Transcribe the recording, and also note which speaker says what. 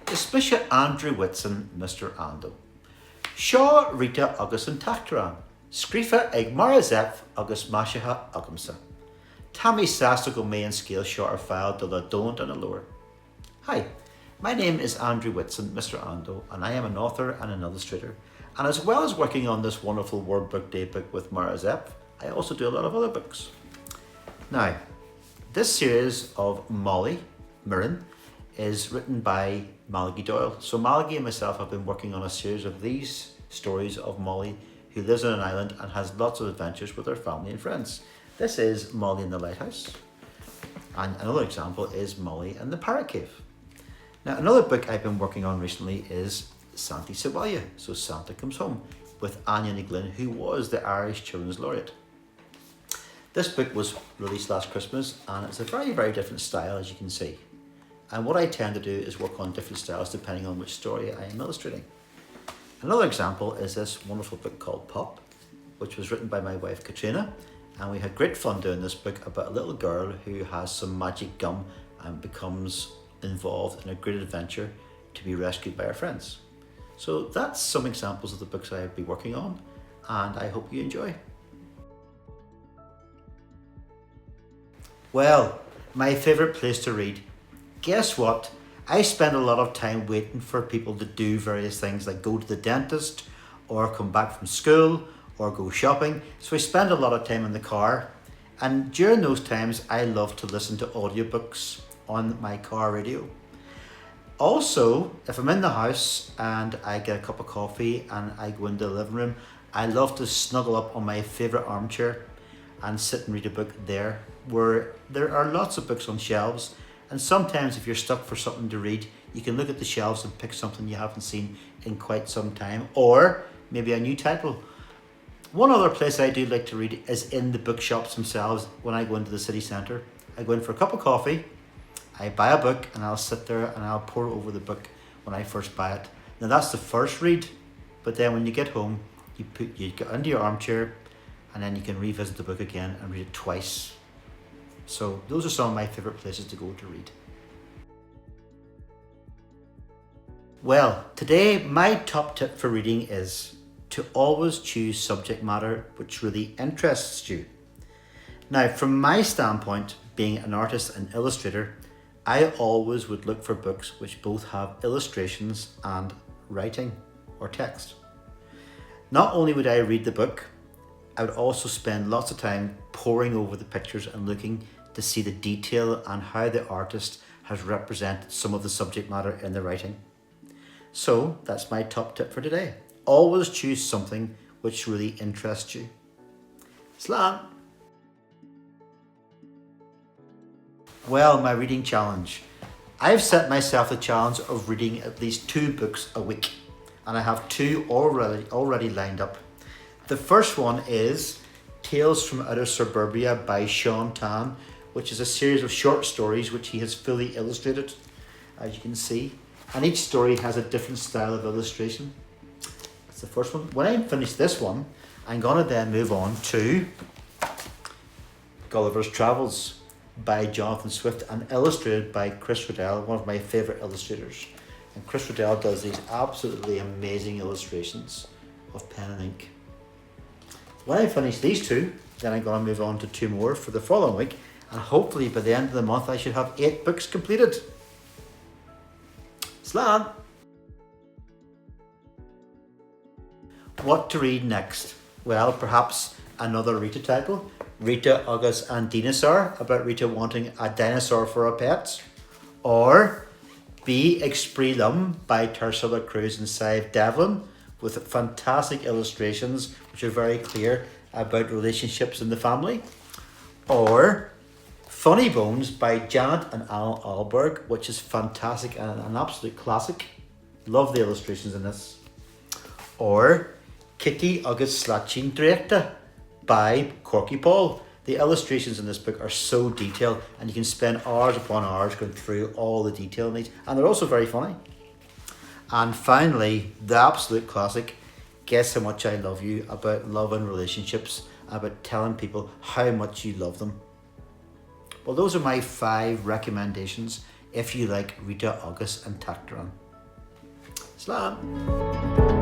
Speaker 1: Dismisha Andrew Whitson, Mr. Ando. Shaw Rita agus an tEachtrán. Scrífa ag mar zeph agus maisithe agamsa. Tammy sasta go mé an scéal seo ar fáil do le don't and a lower. Hi, my name is Andrew Whitson, Mr. Ando, and I am an author and an illustrator. And as well as working on this wonderful Word Book Daybook with Mhór Zeph, I also do a lot of other books. Now, this series of Molly Mirren is written by Malachy Doyle. So Malachy and myself have been working on a series of these stories of Molly who lives on an island and has lots of adventures with her family and friends. This is Molly in the Lighthouse. And another example is Molly and the Parrot Cave. Now, another book I've been working on recently is Santi Sibaya, so Santa Comes Home, with Anya Niglin, who was the Irish Children's Laureate. This book was released last Christmas and it's a very, very different style, as you can see. And what I tend to do is work on different styles depending on which story I am illustrating. Another example is this wonderful book called Pop, which was written by my wife Katrina, and we had great fun doing this book about a little girl who has some magic gum and becomes involved in a great adventure to be rescued by her friends. So that's some examples of the books I'll be working on, and I hope you enjoy. Well, my favourite place to read. Guess what? I spend a lot of time waiting for people to do various things like go to the dentist or come back from school or go shopping. So I spend a lot of time in the car, and during those times I love to listen to audiobooks on my car radio. Also, if I'm in the house and I get a cup of coffee and I go into the living room, I love to snuggle up on my favourite armchair and sit and read a book there, where there are lots of books on shelves. And sometimes if you're stuck for something to read, you can look at the shelves and pick something you haven't seen in quite some time, or maybe a new title. One other place I do like to read is in the bookshops themselves when I go into the city centre. I go in for a cup of coffee, I buy a book, and I'll sit there and I'll pore over the book when I first buy it. Now that's the first read, but then when you get home, you get into your armchair and then you can revisit the book again and read it twice. So those are some of my favourite places to go to read. Well, today my top tip for reading is to always choose subject matter which really interests you. Now, from my standpoint, being an artist and illustrator, I always would look for books which both have illustrations and writing or text. Not only would I read the book, I would also spend lots of time poring over the pictures and looking to see the detail and how the artist has represented some of the subject matter in the writing. So that's my top tip for today. Always choose something which really interests you. Slán! Well, my reading challenge. I've set myself the challenge of reading at least 2 books a week, and I have 2 already lined up. The first one is Tales from Outer Suburbia by Sean Tan, which is a series of short stories which he has fully illustrated, as you can see. And each story has a different style of illustration. That's the first one. When I finish this one, I'm going to then move on to Gulliver's Travels by Jonathan Swift and illustrated by Chris Riddell, one of my favourite illustrators. And Chris Riddell does these absolutely amazing illustrations of pen and ink. When I finish these 2, then I'm going to move on to 2 more for the following week, and hopefully by the end of the month I should have 8 books completed. Slán! What to read next? Well, perhaps another Rita title, Rita agus an dinosaur, about Rita wanting a dinosaur for a pet, or Bí ag Spree Lum by Ursula Cruz and Sive Devlin, with fantastic illustrations which are very clear about relationships in the family, or Funny Bones by Janet and Alan Alberg, which is fantastic and an absolute classic. Love the illustrations in this. Or Kitty agus Slachin Dréachta by Corky Paul. The illustrations in this book are so detailed and you can spend hours upon hours going through all the detail in these, and they're also very funny. And finally, the absolute classic, Guess How Much I Love You, about love and relationships, about telling people how much you love them. Well, those are my 5 recommendations if you like Rita, agus and tEachtrán. Slán.